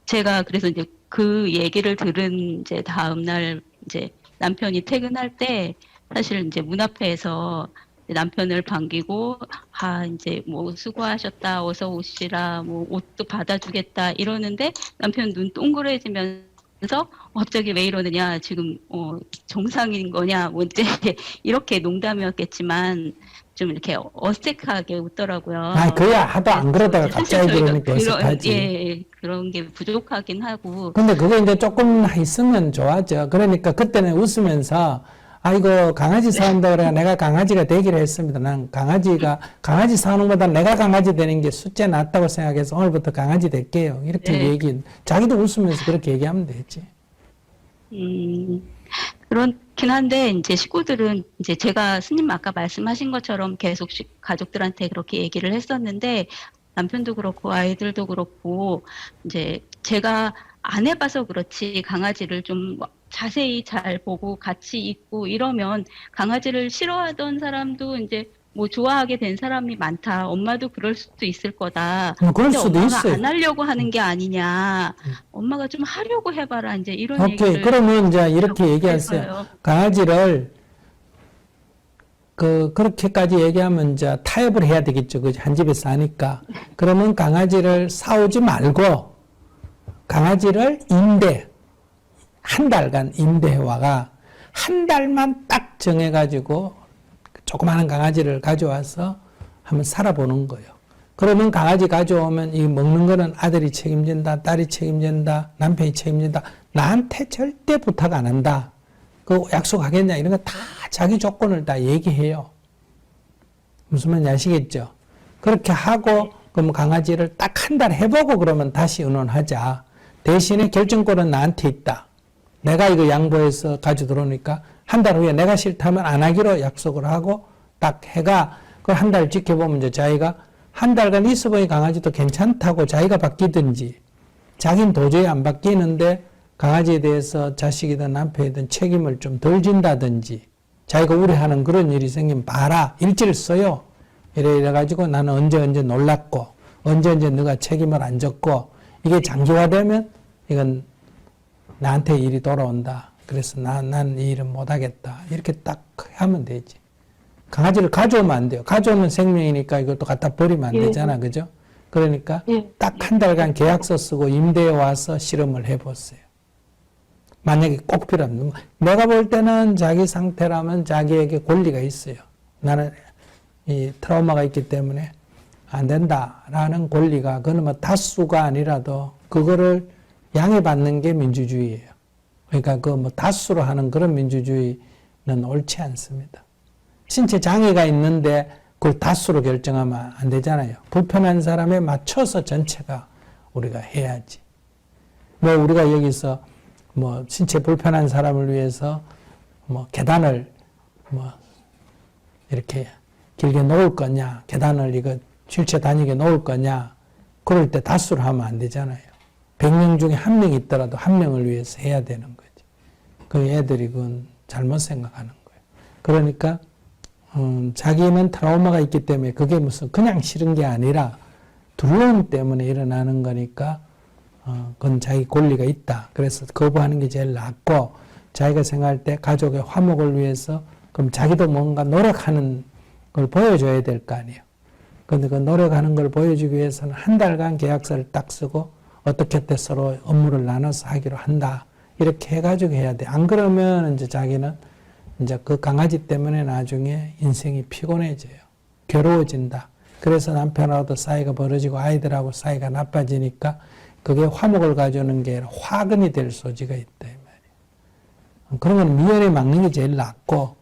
Speaker 4: 제가 그래서 이제 그 얘기를 들은 이제 다음 날 이제 남편이 퇴근할 때 사실 이제 문 앞에서 남편을 반기고 이제 뭐 수고하셨다 어서 오시라 뭐 옷도 받아주겠다 이러는데 남편 눈 동그래지면서 갑자기 왜 이러느냐 지금 정상인 거냐 뭐 이제 이렇게 농담이었겠지만 좀 이렇게 어색하게 웃더라고요.
Speaker 2: 그야 하도 안 그러다가 갑자기 그러니까 어색하지.
Speaker 4: 예, 그런 게 부족하긴 하고.
Speaker 2: 근데 그게 이제 조금 있으면 좋아져. 그러니까 그때는 웃으면서 아이고 강아지 사온다 그래 내가 강아지가 되기로 했습니다. 난 강아지 사오는 것보다 내가 강아지 되는 게 숫자 낫다고 생각해서 오늘부터 강아지 될게요. 이렇게 자기도 웃으면서 그렇게 얘기하면 되지.
Speaker 4: 그렇긴 한데 이제 식구들은 이제 제가 스님 아까 말씀하신 것처럼 계속 가족들한테 그렇게 얘기를 했었는데 남편도 그렇고 아이들도 그렇고 이제 제가 안 해봐서 그렇지 강아지를 좀 자세히 잘 보고 같이 있고 이러면 강아지를 싫어하던 사람도 이제 뭐 좋아하게 된 사람이 많다. 엄마도 그럴 수도 있을 거다.
Speaker 2: 그럴 수도
Speaker 4: 엄마가
Speaker 2: 있어요.
Speaker 4: 안 하려고 하는 게 아니냐. 엄마가 좀 하려고 해봐라. 이제 이런
Speaker 2: 오케이.
Speaker 4: 얘기를.
Speaker 2: 그러면 이제 이렇게 얘기하세요. 강아지를 그렇게까지 얘기하면 이제 타협을 해야 되겠죠. 한 집에 사니까. 그러면 강아지를 사오지 말고 강아지를 한 달간 임대해와가 한 달만 딱 정해가지고 조그마한 강아지를 가져와서 한번 살아보는 거예요. 그러면 강아지 가져오면 이 먹는 거는 아들이 책임진다, 딸이 책임진다, 남편이 책임진다. 나한테 절대 부탁 안 한다. 그 약속하겠냐 이런 거 다 자기 조건을 다 얘기해요. 무슨 말인지 아시겠죠? 그렇게 하고 그럼 강아지를 딱 한 달 해보고 그러면 다시 의논하자. 대신에 결정권은 나한테 있다. 내가 이거 양보해서 가지고 들어오니까 한 달 후에 내가 싫다면 안 하기로 약속을 하고 딱 해가 그 한 달 지켜보면 이제 자기가 한 달간 있어보니 강아지도 괜찮다고 자기가 바뀌든지 자기는 도저히 안 바뀌는데 강아지에 대해서 자식이든 남편이든 책임을 좀 덜 진다든지 자기가 우려하는 그런 일이 생기면 봐라 일지를 써요. 이래가지고 나는 언제 놀랐고 언제 너가 책임을 안 졌고 이게 장기화되면 이건 나한테 일이 돌아온다. 그래서 난 이 일은 못하겠다. 이렇게 딱 하면 되지. 강아지를 가져오면 안 돼요. 가져오면 생명이니까 이것도 갖다 버리면 안 되잖아. 그죠? 그러니까 딱 한 달간 계약서 쓰고 임대에 와서 실험을 해보세요. 만약에 꼭 필요하면. 내가 볼 때는 자기 상태라면 자기에게 권리가 있어요. 나는 이 트라우마가 있기 때문에 안 된다라는 권리가, 그건 뭐 다수가 아니라도 그거를 양해받는 게 민주주의예요. 그러니까 그 뭐 다수로 하는 그런 민주주의는 옳지 않습니다. 신체 장애가 있는데 그걸 다수로 결정하면 안 되잖아요. 불편한 사람에 맞춰서 전체가 우리가 해야지. 뭐 우리가 여기서 뭐 신체 불편한 사람을 위해서 뭐 계단을 뭐 이렇게 길게 놓을 거냐, 계단을 이거 휠체어 다니게 놓을 거냐, 그럴 때 다수로 하면 안 되잖아요. 100명 중에 한 명이 있더라도 한 명을 위해서 해야 되는 거지. 그 애들이 그건 잘못 생각하는 거예요. 그러니까 자기는 트라우마가 있기 때문에 그게 무슨 그냥 싫은 게 아니라 두려움 때문에 일어나는 거니까 그건 자기 권리가 있다. 그래서 거부하는 게 제일 낫고, 자기가 생각할 때 가족의 화목을 위해서 그럼 자기도 뭔가 노력하는 걸 보여줘야 될 거 아니에요. 그런데 그 노력하는 걸 보여주기 위해서는 한 달간 계약서를 딱 쓰고 어떻게 때 서로 업무를 나눠서 하기로 한다. 이렇게 해가지고 해야 돼. 안 그러면 이제 자기는 이제 그 강아지 때문에 나중에 인생이 피곤해져요. 괴로워진다. 그래서 남편하고도 사이가 벌어지고 아이들하고 사이가 나빠지니까 그게 화목을 가져오는 게 아니라 화근이 될 소지가 있다. 이 말이에요. 그런 건 미연에 막는 게 제일 낫고,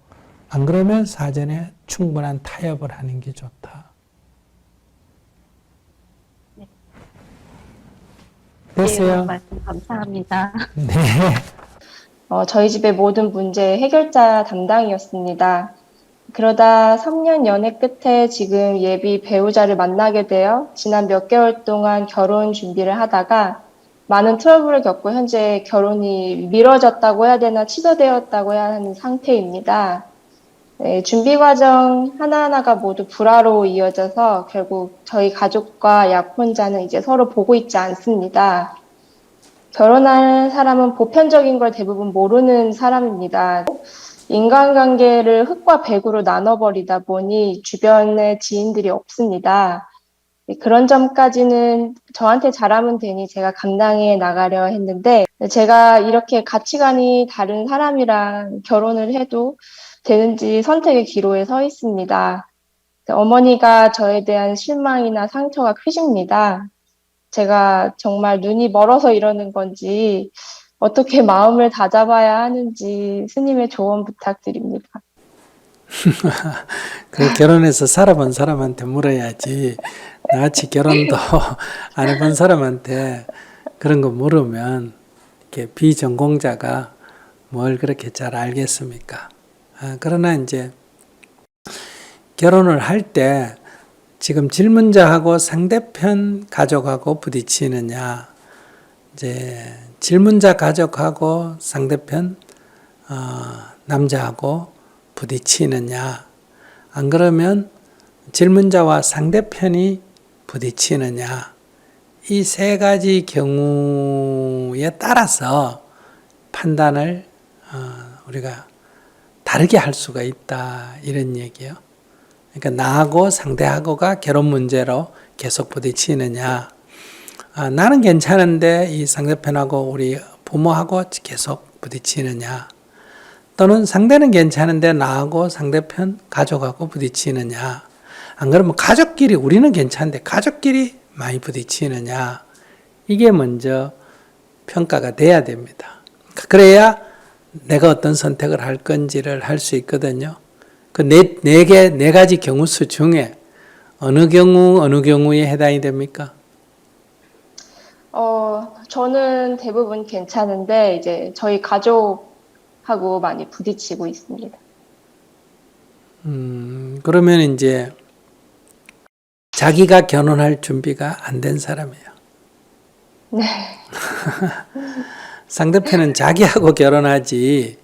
Speaker 2: 안 그러면 사전에 충분한 타협을 하는 게 좋다. 됐어요?
Speaker 4: 네, 말씀 감사합니다.
Speaker 2: 네.
Speaker 5: 저희 집의 모든 문제 해결자 담당이었습니다. 그러다 3년 연애 끝에 지금 예비 배우자를 만나게 되어 지난 몇 개월 동안 결혼 준비를 하다가 많은 트러블을 겪고 현재 결혼이 미뤄졌다고 해야 되나 취소되었다고 해야 하는 상태입니다. 네, 준비 과정 하나하나가 모두 불화로 이어져서 결국 저희 가족과 약혼자는 이제 서로 보고 있지 않습니다. 결혼할 사람은 보편적인 걸 대부분 모르는 사람입니다. 인간관계를 흙과 백으로 나눠버리다 보니 주변에 지인들이 없습니다. 그런 점까지는 저한테 잘하면 되니 제가 감당해 나가려 했는데, 제가 이렇게 가치관이 다른 사람이랑 결혼을 해도 되는지 선택의 기로에 서 있습니다. 어머니가 저에 대한 실망이나 상처가 크십니다. 제가 정말 눈이 멀어서 이러는 건지 어떻게 마음을 다잡아야 하는지 스님의 조언 부탁드립니다.
Speaker 2: 그 결혼해서 살아본 사람한테 물어야지. 나같이 결혼도 안 해본 사람한테 그런 거 물으면 이렇게 비전공자가 뭘 그렇게 잘 알겠습니까? 그러나 이제 결혼을 할 때 지금 질문자하고 상대편 가족하고 부딪히느냐, 이제 질문자 가족하고 상대편 남자하고 부딪히느냐, 안 그러면 질문자와 상대편이 부딪히느냐, 이 세 가지 경우에 따라서 판단을 우리가 다르게 할 수가 있다, 이런 얘기예요. 그러니까 나하고 상대하고가 결혼 문제로 계속 부딪히느냐, 나는 괜찮은데 이 상대편하고 우리 부모하고 계속 부딪히느냐, 또는 상대는 괜찮은데 나하고 상대편 가족하고 부딪히느냐, 안 그러면 가족끼리 우리는 괜찮은데 가족끼리 많이 부딪히느냐, 이게 먼저 평가가 돼야 됩니다. 그래야 내가 어떤 선택을 할 건지를 할 수 있거든요. 그 네 가지 경우수 중에 어느 경우에 해당이 됩니까?
Speaker 5: 저는 대부분 괜찮은데 이제 저희 가족하고 많이 부딪히고 있습니다.
Speaker 2: 그러면 이제 자기가 결혼할 준비가 안 된 사람이에요.
Speaker 5: 네.
Speaker 2: 상대편은 자기하고 결혼하지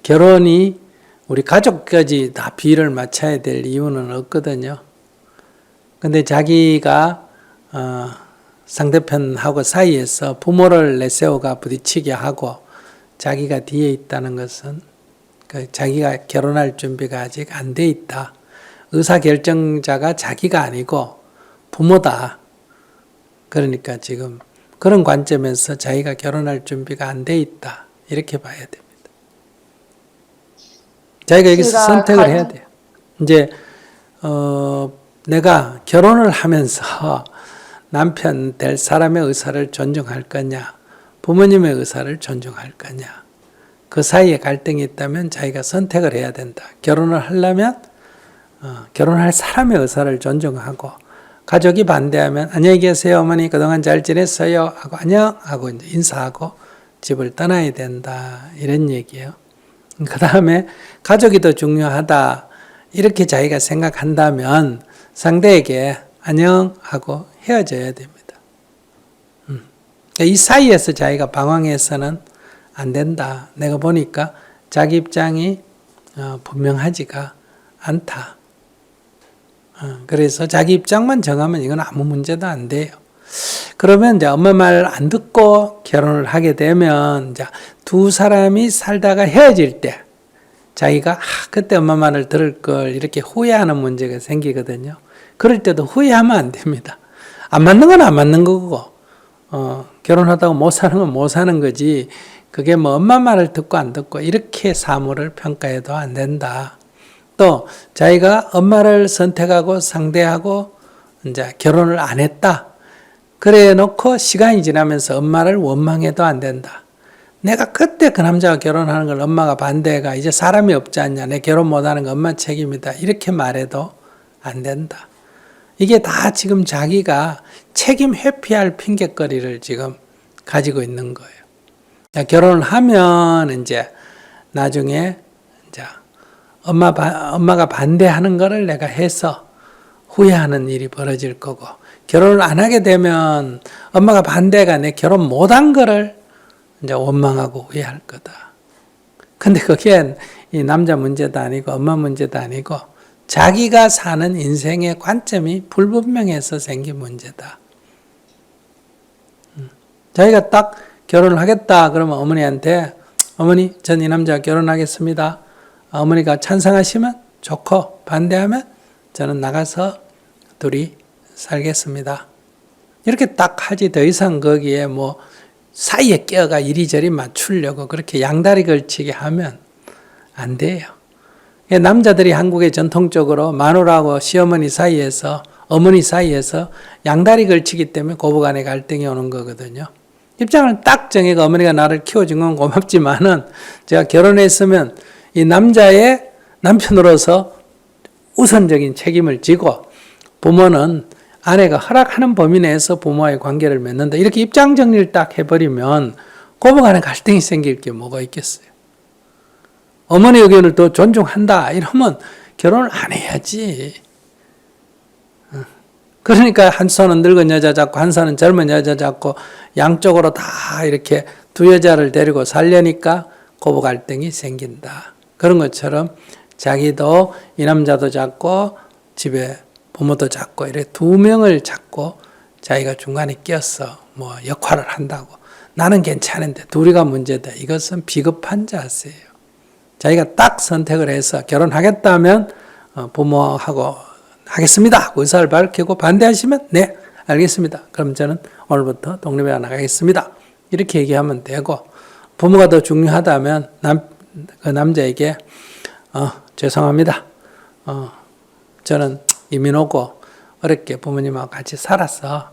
Speaker 2: 결혼이 우리 가족까지 다 비를 맞춰야 될 이유는 없거든요. 근데 자기가 상대편하고 사이에서 부모를 내세워가 부딪히게 하고 자기가 뒤에 있다는 것은 자기가 결혼할 준비가 아직 안 돼 있다. 의사결정자가 자기가 아니고 부모다. 그러니까 지금 그런 관점에서 자기가 결혼할 준비가 안 돼 있다. 이렇게 봐야 됩니다. 자기가 여기서 선택을 해야 돼요. 이제 내가 결혼을 하면서 남편 될 사람의 의사를 존중할 거냐, 부모님의 의사를 존중할 거냐, 그 사이에 갈등이 있다면 자기가 선택을 해야 된다. 결혼을 하려면 결혼할 사람의 의사를 존중하고, 가족이 반대하면 안녕히 계세요 어머니 그동안 잘 지냈어요 하고 안녕 하고 이제 인사하고 집을 떠나야 된다. 이런 얘기예요. 그 다음에 가족이 더 중요하다. 이렇게 자기가 생각한다면 상대에게 안녕 하고 헤어져야 됩니다. 이 사이에서 자기가 방황해서는 안 된다. 내가 보니까 자기 입장이 분명하지가 않다. 그래서 자기 입장만 정하면 이건 아무 문제도 안 돼요. 그러면 이제 엄마 말 안 듣고 결혼을 하게 되면 이제 두 사람이 살다가 헤어질 때 자기가 그때 엄마 말을 들을 걸 이렇게 후회하는 문제가 생기거든요. 그럴 때도 후회하면 안 됩니다. 안 맞는 건 안 맞는 거고 결혼하다가 못 사는 건 못 사는 거지 그게 뭐 엄마 말을 듣고 안 듣고 이렇게 사물을 평가해도 안 된다. 또 자기가 엄마를 선택하고 상대하고 이제 결혼을 안 했다. 그래 놓고 시간이 지나면서 엄마를 원망해도 안 된다. 내가 그때 그 남자가 결혼하는 걸 엄마가 반대해가 이제 사람이 없지 않냐. 내 결혼 못하는 거 엄마 책임이다. 이렇게 말해도 안 된다. 이게 다 지금 자기가 책임 회피할 핑곗거리를 지금 가지고 있는 거예요. 결혼을 하면 이제 나중에 이제 엄마가 반대하는 거를 내가 해서 후회하는 일이 벌어질 거고, 결혼을 안 하게 되면 엄마가 반대가 내 결혼 못한 거를 이제 원망하고 후회할 거다. 근데 그게 이 남자 문제도 아니고 엄마 문제도 아니고 자기가 사는 인생의 관점이 불분명해서 생긴 문제다. 자기가 딱 결혼을 하겠다 그러면 어머니한테 어머니 전 이 남자와 결혼하겠습니다. 어머니가 찬성하시면 좋고 반대하면 저는 나가서 둘이 살겠습니다. 이렇게 딱 하지 더 이상 거기에 뭐 사이에 껴가 이리저리 맞추려고 그렇게 양다리 걸치게 하면 안 돼요. 남자들이 한국에 전통적으로 마누라하고 시어머니 사이에서 어머니 사이에서 양다리 걸치기 때문에 고부간의 갈등이 오는 거거든요. 입장을 딱 정해가 어머니가 나를 키워준 건 고맙지만은 제가 결혼했으면 이 남자의 남편으로서 우선적인 책임을 지고 부모는 아내가 허락하는 범위 내에서 부모와의 관계를 맺는다. 이렇게 입장 정리를 딱 해버리면 고부간에 갈등이 생길 게 뭐가 있겠어요. 어머니 의견을 더 존중한다 이러면 결혼을 안 해야지. 그러니까 한 손은 늙은 여자 잡고 한 손은 젊은 여자 잡고 양쪽으로 다 이렇게 두 여자를 데리고 살려니까 고부 갈등이 생긴다. 그런 것처럼 자기도 이 남자도 잡고 집에 부모도 잡고 이렇게 두 명을 잡고 자기가 중간에 껴서 뭐 역할을 한다고 나는 괜찮은데 둘이가 문제다. 이것은 비겁한 자세예요. 자기가 딱 선택을 해서 결혼하겠다면 부모하고 하겠습니다. 의사를 밝히고 반대하시면 네 알겠습니다. 그럼 저는 오늘부터 독립해 나가겠습니다. 이렇게 얘기하면 되고 부모가 더 중요하다면 그 남자에게 죄송합니다. 저는 이민 오고 어렵게 부모님하고 같이 살아서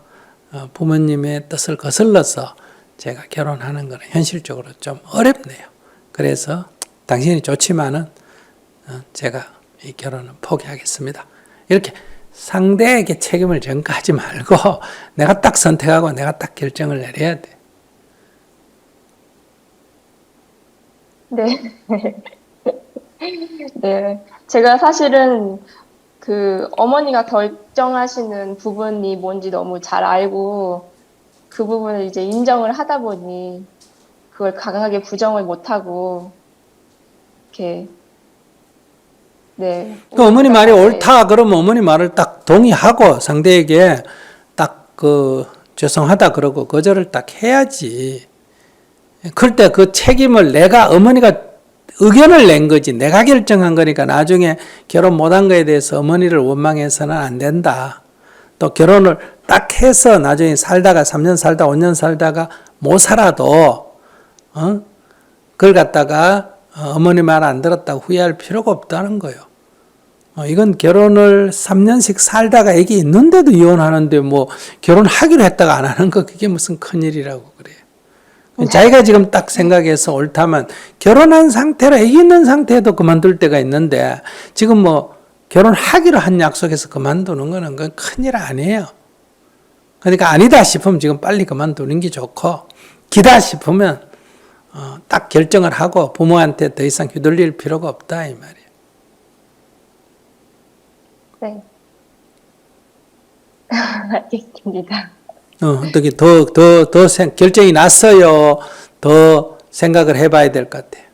Speaker 2: 부모님의 뜻을 거슬러서 제가 결혼하는 것은 현실적으로 좀 어렵네요. 그래서 당신이 좋지만은 제가 이 결혼은 포기하겠습니다. 이렇게 상대에게 책임을 전가하지 말고 내가 딱 선택하고 내가 딱 결정을 내려야 돼.
Speaker 5: 네. 네. 제가 사실은 그 어머니가 결정하시는 부분이 뭔지 너무 잘 알고 그 부분을 이제 인정을 하다 보니 그걸 강하게 부정을 못하고 이렇게 네.
Speaker 2: 그 어머니 말이
Speaker 5: 네.
Speaker 2: 옳다 그러면 어머니 말을 딱 동의하고 상대에게 딱 그 죄송하다 그러고 거절을 딱 해야지. 그럴 때 그 책임을 어머니가 의견을 낸 거지 내가 결정한 거니까 나중에 결혼 못한 거에 대해서 어머니를 원망해서는 안 된다. 또 결혼을 딱 해서 나중에 살다가 3년 살다 5년 살다가 못 살아도 그걸 갖다가 어머니 말 안 들었다고 후회할 필요가 없다는 거예요. 이건 결혼을 3년씩 살다가 애기 있는데도 이혼하는데 뭐 결혼하기로 했다가 안 하는 거 그게 무슨 큰일이라고 그래요. 자기가 지금 딱 생각해서 옳다면 결혼한 상태로 애기 있는 상태에도 그만둘 때가 있는데 지금 뭐 결혼하기로 한 약속에서 그만두는 거는 그건 큰일 아니에요. 그러니까 아니다 싶으면 지금 빨리 그만두는 게 좋고 기다 싶으면 딱 결정을 하고 부모한테 더 이상 휘둘릴 필요가 없다 이 말이에요.
Speaker 5: 네. 알겠습니다.
Speaker 2: 어떻게 더 결정이 났어요. 더 생각을 해봐야 될 것 같아요.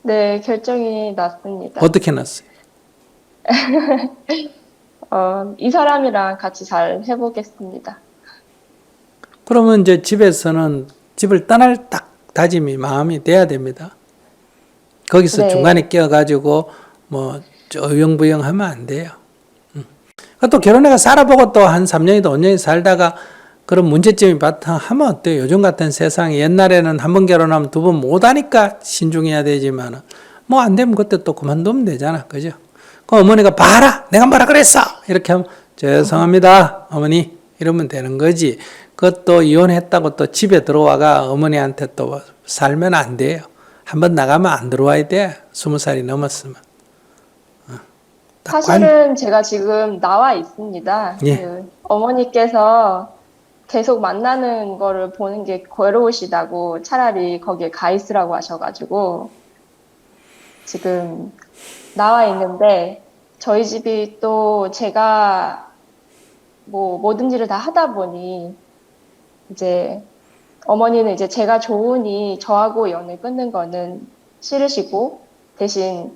Speaker 5: 네, 결정이 났습니다.
Speaker 2: 어떻게 났어요?
Speaker 5: 이 사람이랑 같이 잘 해보겠습니다.
Speaker 2: 그러면 이제 집에서는 집을 떠날 딱 다짐이 마음이 돼야 됩니다. 거기서
Speaker 5: 네.
Speaker 2: 중간에 끼어가지고 뭐 어영부영하면 안 돼요. 또 결혼해가 살아보고 또 한 3년이도 5년이 살다가 그런 문제점이 바탕하면 어때요? 요즘 같은 세상에 옛날에는 한 번 결혼하면 두 번 못하니까 신중해야 되지만 뭐 안 되면 그때 또 그만두면 되잖아. 그죠? 그 어머니가 봐라! 내가 뭐라 그랬어! 이렇게 하면 죄송합니다. 어머니. 이러면 되는 거지. 그것도 이혼했다고 또 집에 들어와가 어머니한테 또 살면 안 돼요. 한번 나가면 안 들어와야 돼. 20살이 넘었으면.
Speaker 5: 사실은 제가 지금 나와 있습니다.
Speaker 2: 예.
Speaker 5: 그 어머니께서 계속 만나는 거를 보는 게 괴로우시다고 차라리 거기에 가 있으라고 하셔가지고 지금 나와 있는데 저희 집이 또 제가 뭐 뭐든지를 다 하다 보니 이제 어머니는 이제 제가 좋으니 저하고 연을 끊는 거는 싫으시고 대신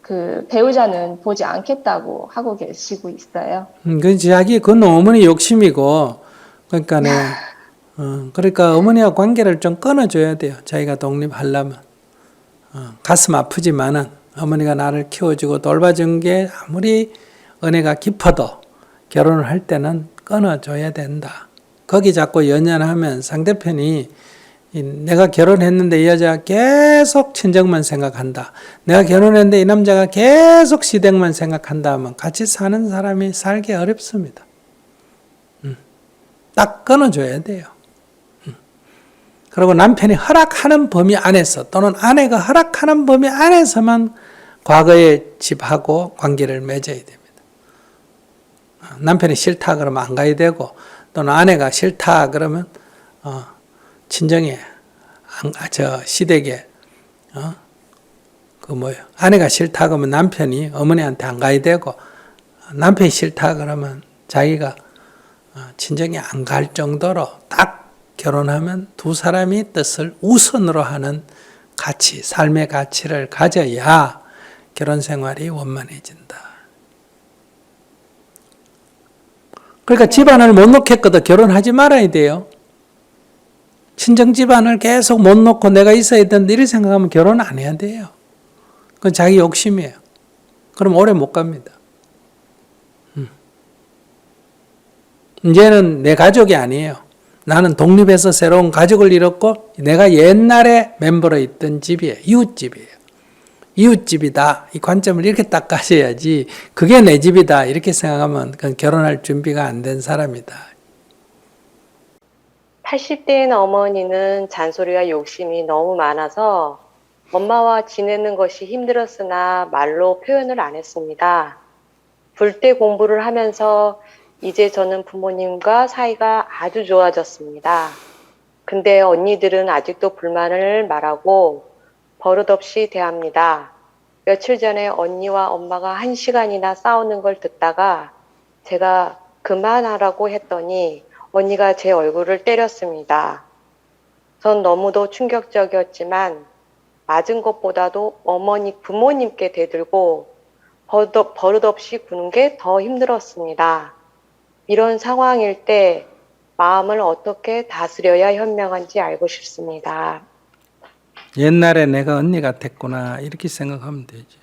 Speaker 5: 그 배우자는 보지 않겠다고 하고 계시고 있어요.
Speaker 2: 그건 어머니 욕심이고, 그러니까 어머니와 관계를 좀 끊어줘야 돼요. 자기가 독립하려면. 가슴 아프지만은 어머니가 나를 키워주고 돌봐준 게 아무리 은혜가 깊어도 결혼을 할 때는 끊어줘야 된다. 거기 자꾸 연연하면 상대편이 내가 결혼했는데 이 여자가 계속 친정만 생각한다. 내가 결혼했는데 이 남자가 계속 시댁만 생각한다 하면 같이 사는 사람이 살기 어렵습니다. 딱 끊어줘야 돼요. 그리고 남편이 허락하는 범위 안에서 또는 아내가 허락하는 범위 안에서만 과거의 집하고 관계를 맺어야 됩니다. 남편이 싫다 그러면 안 가야 되고 또는 아내가 싫다 그러면 친정에 시댁에 아내가 싫다 그러면 남편이 어머니한테 안 가야 되고 남편이 싫다 그러면 자기가 친정에 안 갈 정도로 딱 결혼하면 두 사람이 뜻을 우선으로 하는 가치, 삶의 가치를 가져야 결혼 생활이 원만해진다. 그러니까 집안을 못 놓겠거든 결혼하지 말아야 돼요. 친정 집안을 계속 못 놓고 내가 있어야 되는데 이렇게 생각하면 결혼 안 해야 돼요. 그건 자기 욕심이에요. 그럼 오래 못 갑니다. 이제는 내 가족이 아니에요. 나는 독립해서 새로운 가족을 이뤘고 내가 옛날에 멤버로 있던 집이에요. 이웃집이에요. 이웃집이다. 이 관점을 이렇게 딱 가셔야지 그게 내 집이다. 이렇게 생각하면 그건 결혼할 준비가 안 된 사람이다.
Speaker 6: 80대인 어머니는 잔소리와 욕심이 너무 많아서 엄마와 지내는 것이 힘들었으나 말로 표현을 안 했습니다. 불때 공부를 하면서 이제 저는 부모님과 사이가 아주 좋아졌습니다. 근데 언니들은 아직도 불만을 말하고 버릇없이 대합니다. 며칠 전에 언니와 엄마가 1시간이나 싸우는 걸 듣다가 제가 그만하라고 했더니 언니가 제 얼굴을 때렸습니다. 전 너무도 충격적이었지만 맞은 것보다도 어머니 부모님께 대들고 버릇없이 구는 게 더 힘들었습니다. 이런 상황일 때 마음을 어떻게 다스려야 현명한지 알고 싶습니다.
Speaker 2: 옛날에 내가 언니 같았구나 이렇게 생각하면 되지.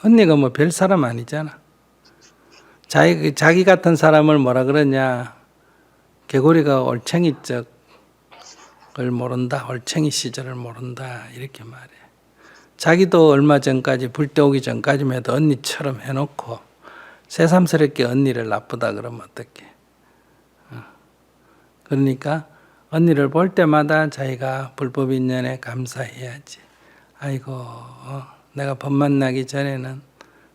Speaker 2: 언니가 뭐 별 사람 아니잖아. 자기 같은 사람을 뭐라 그러냐, 개구리가 올챙이적을 모른다, 올챙이 시절을 모른다 이렇게 말해. 자기도 얼마 전까지 불 떼오기 전까지만 해도 언니처럼 해놓고 새삼스럽게 언니를 나쁘다 그러면 어떡해. 그러니까 언니를 볼 때마다 자기가 불법 인연에 감사해야지. 아이고, 내가 법 만나기 전에는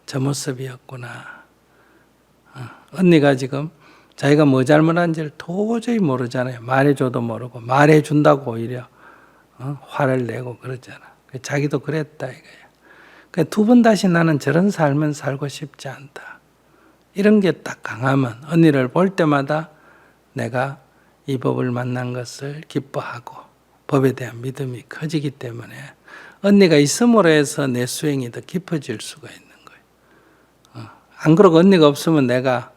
Speaker 2: 저 모습이었구나. 언니가 지금 자기가 뭐 잘못한지를 도저히 모르잖아요. 말해줘도 모르고 말해준다고 오히려 화를 내고 그러잖아. 자기도 그랬다 이거야. 두 번 다시 나는 저런 삶은 살고 싶지 않다. 이런 게 딱 강하면 언니를 볼 때마다 내가 이 법을 만난 것을 기뻐하고 법에 대한 믿음이 커지기 때문에 언니가 있음으로 해서 내 수행이 더 깊어질 수가 있는 거예요. 안 그러고 언니가 없으면 내가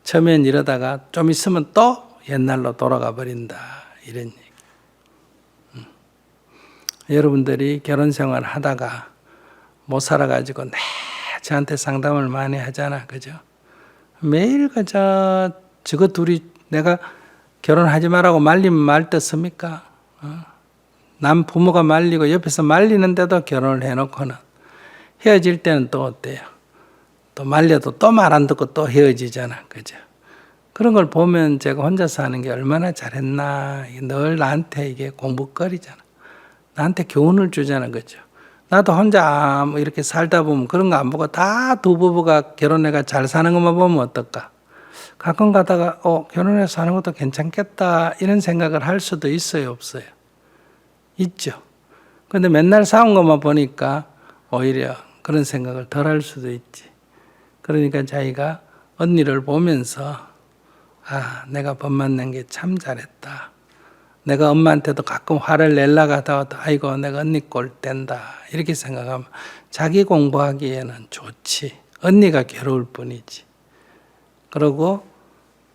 Speaker 2: 처음엔 이러다가 좀 있으면 또 옛날로 돌아가 버린다 이런 얘기. 여러분들이 결혼 생활 하다가 못 살아가지고 저한테 상담을 많이 하잖아, 그죠? 매일 저거 둘이 내가 결혼하지 말라고 말리면 말 듣습니까? 남 부모가 말리고 옆에서 말리는데도 결혼을 해놓고는 헤어질 때는 또 어때요? 또 말려도 또 말 안 듣고 또 헤어지잖아, 그죠? 그런 걸 보면 제가 혼자 사는 게 얼마나 잘했나. 늘 나한테 이게 공부거리잖아. 나한테 교훈을 주잖아, 그죠? 나도 혼자 뭐 이렇게 살다 보면 그런 거 안 보고 다 두 부부가 결혼해가 잘 사는 것만 보면 어떨까? 가끔 가다가 결혼해서 사는 것도 괜찮겠다 이런 생각을 할 수도 있어요, 없어요? 있죠. 근데 맨날 싸운 것만 보니까 오히려 그런 생각을 덜 할 수도 있지. 그러니까 자기가 언니를 보면서 내가 법 만난 게 참 잘했다. 내가 엄마한테도 가끔 화를 내려고 하다가도 아이고 내가 언니 꼴 뗀다 이렇게 생각하면 자기 공부하기에는 좋지. 언니가 괴로울 뿐이지. 그리고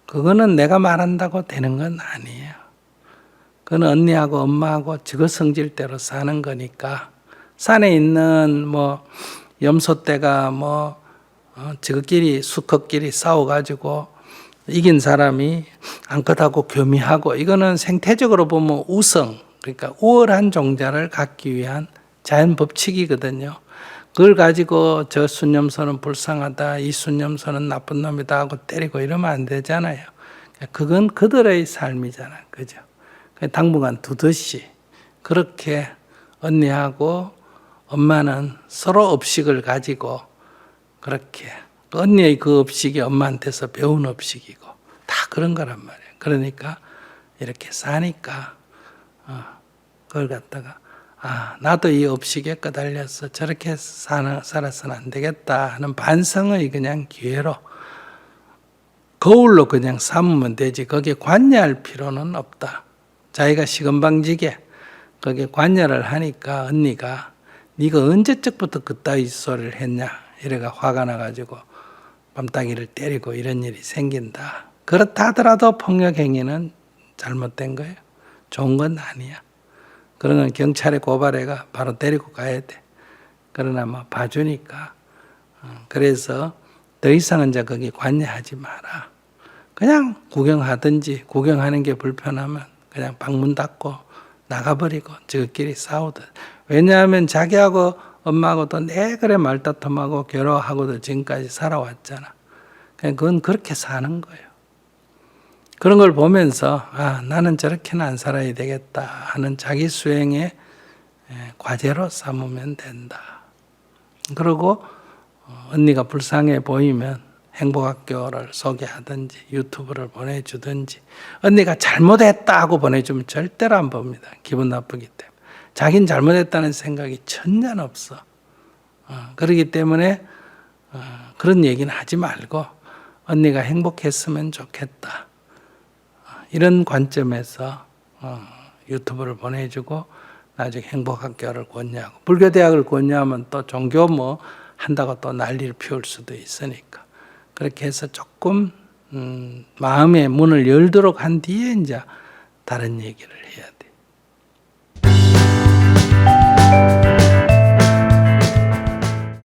Speaker 2: 그거는 내가 말한다고 되는 건 아니에요. 그건 언니하고 엄마하고 저거 성질대로 사는 거니까 산에 있는 뭐 염소떼가 저거끼리 수컷끼리 싸워가지고 이긴 사람이 암컷하고 교미하고 이거는 생태적으로 보면 우성, 그러니까 우월한 종자를 갖기 위한 자연 법칙이거든요. 그걸 가지고 저 순념소는 불쌍하다, 이 순념소는 나쁜 놈이다 하고 때리고 이러면 안 되잖아요. 그건 그들의 삶이잖아, 그죠? 당분간 두듯이 그렇게 언니하고 엄마는 서로 업식을 가지고 그렇게 언니의 그 업식이 엄마한테서 배운 업식이고 다 그런 거란 말이에요. 그러니까 이렇게 사니까 그걸 갖다가 나도 이 업식에 끄달려서 저렇게 살아서는 안 되겠다 하는 반성의 그냥 기회로 거울로 그냥 삼으면 되지 거기에 관여할 필요는 없다. 자기가 시건방지게 거기에 관여를 하니까 언니가 네가 언제적부터 그따위 소리를 했냐 이래가 화가 나가지고 밤따기를 때리고 이런 일이 생긴다. 그렇다 하더라도 폭력 행위는 잘못된 거예요. 좋은 건 아니야. 그런 건 경찰에 고발해가 바로 데리고 가야 돼. 그러나 뭐 봐주니까. 그래서 더 이상은 이제 거기 관여하지 마라. 그냥 구경하든지 구경하는 게 불편하면 그냥 방문 닫고 나가버리고 저끼리 싸우든. 왜냐하면 자기하고 엄마하고도 그래 말다툼하고 괴로워하고도 지금까지 살아왔잖아. 그건 그렇게 사는 거예요. 그런 걸 보면서 나는 저렇게는 안 살아야 되겠다 하는 자기 수행의 과제로 삼으면 된다. 그리고 언니가 불쌍해 보이면 행복학교를 소개하든지 유튜브를 보내주든지 언니가 잘못했다 하고 보내주면 절대로 안 봅니다. 기분 나쁘기 때문에. 자긴 잘못했다는 생각이 전혀 없어. 그렇기 때문에 그런 얘기는 하지 말고 언니가 행복했으면 좋겠다. 이런 관점에서 유튜브를 보내주고 나중에 행복학교를 권유하고, 불교대학을 권유하면 또 종교 뭐 한다고 또 난리를 피울 수도 있으니까 그렇게 해서 조금 마음의 문을 열도록 한 뒤에 이제 다른 얘기를 해야 돼.